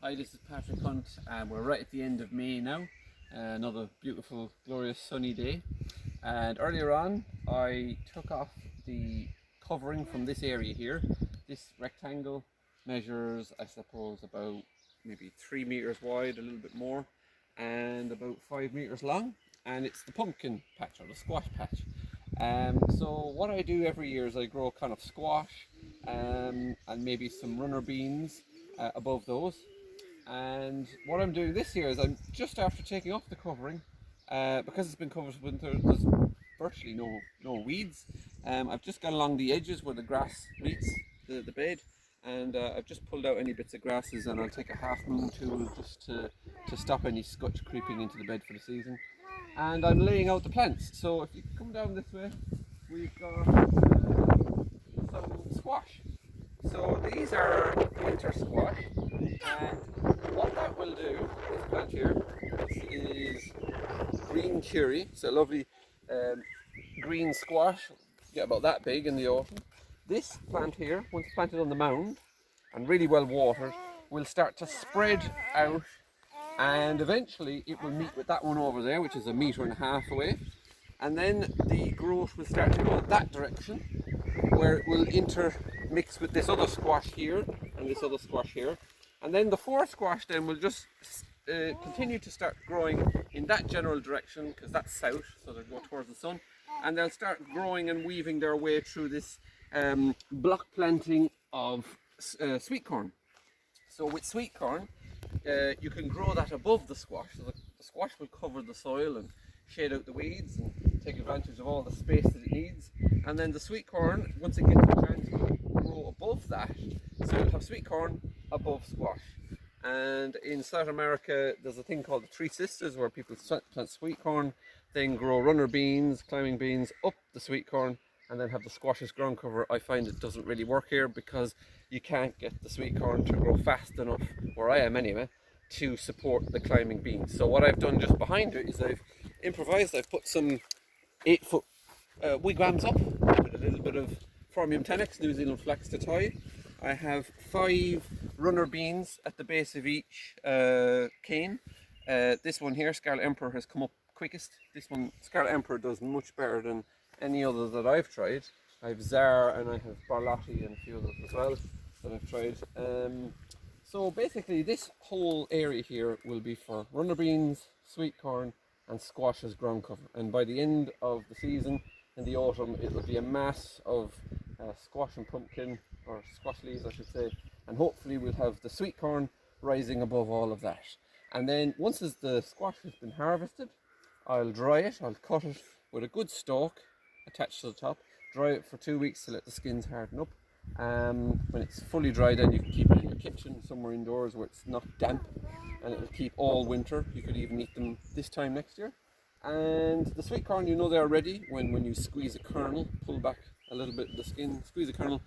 Hi, this is Patrick Hunt, and we're right at the end of May now. Another beautiful, glorious sunny day. And earlier on, I took off the covering from this area here. This rectangle measures, I suppose, about maybe 3 meters wide, a little bit more, and about 5 meters long. And it's the pumpkin patch or the squash patch. So what I do every year is I grow kind of squash and maybe some runner beans above those. And what I'm doing this year is I'm just after taking off the covering, because it's been covered with winter, there's virtually no weeds. I've just gone along the edges where the grass meets the bed, and I've just pulled out any bits of grasses, and I'll take a half moon tool just to stop any scutch creeping into the bed for the season. And I'm laying out the plants. So if you come down this way, we've got some squash. So these are winter squash, and what that will do, this plant here, is green curry. It's a lovely green squash, get about that big in the autumn. This plant here, once planted on the mound and really well watered, will start to spread out, and eventually it will meet with that one over there, which is 1.5 meters away, and then the growth will start to go that direction, where it will intermix with this other squash here and this other squash here, and then the four squash then will just continue to start growing in that general direction, because that's south, so they'll go towards the sun, and they'll start growing and weaving their way through this block planting of sweet corn. So with sweet corn, you can grow that above the squash, so the squash will cover the soil and shade out the weeds and take advantage of all the space that it needs. And then the sweet corn, once it gets a chance, will grow above that, so you'll have sweet corn above squash. And in South America, there's a thing called the Three Sisters, where people plant sweet corn, then grow runner beans, climbing beans up the sweet corn, and then have the squash as ground cover. I find it doesn't really work here because you can't get the sweet corn to grow fast enough, where I am anyway, to support the climbing beans. So what I've done just behind it is I've improvised. I've put some 8-foot wigwams up with a little bit of Phormium tenax, New Zealand flax to tie. I have 5 runner beans at the base of each cane. This one here, Scarlet Emperor, has come up quickest. This one, Scarlet Emperor, does much better than any other that I've tried. I have Czar and I have Barlotti and a few others as well that I've tried. So basically this whole area here will be for runner beans, sweet corn and squash as ground cover. And by the end of the season, in the autumn, it will be a mass of squash and pumpkin, or squash leaves I should say, and hopefully we'll have the sweet corn rising above all of that. And then once the squash has been harvested, I'll dry it, I'll cut it with a good stalk attached to the top, dry it for 2 weeks to let the skins harden up. When it's fully dried, then you can keep it in your kitchen, somewhere indoors where it's not damp, and it'll keep all winter. You could even eat them this time next year. And the sweet corn, you know they're ready when you squeeze a kernel, pull back a little bit of the skin, squeeze a kernel,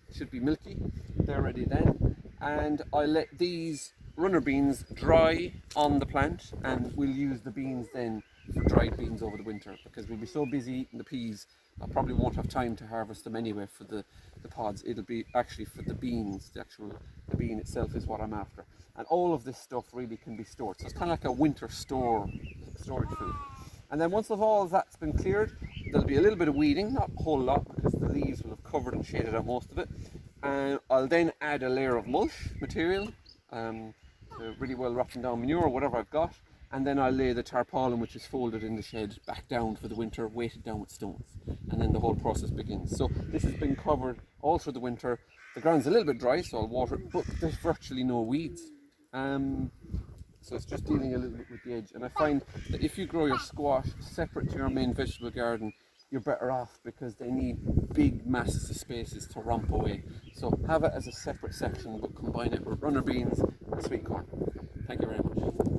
it should be milky, they're ready then. And I let these runner beans dry on the plant, and we'll use the beans then for dried beans over the winter, because we'll be so busy eating the peas, I probably won't have time to harvest them anyway for the pods. It'll be actually for the beans, the bean itself is what I'm after. And all of this stuff really can be stored, so it's kind of like a winter storage food. And then once all of that's been cleared, there'll be a little bit of weeding, not a whole lot because the leaves will have covered and shaded out most of it. And I'll then add a layer of mulch material, really well rotten down manure or whatever I've got, and then I'll lay the tarpaulin, which is folded in the shed, back down for the winter, weighted down with stones, and then the whole process begins. So this has been covered all through the winter. The ground's a little bit dry, so I'll water it, but there's virtually no weeds. So it's just dealing a little bit with the edge. And I find that if you grow your squash separate to your main vegetable garden, you're better off, because they need big masses of spaces to romp away. So have it as a separate section, but combine it with runner beans and sweet corn. Thank you very much.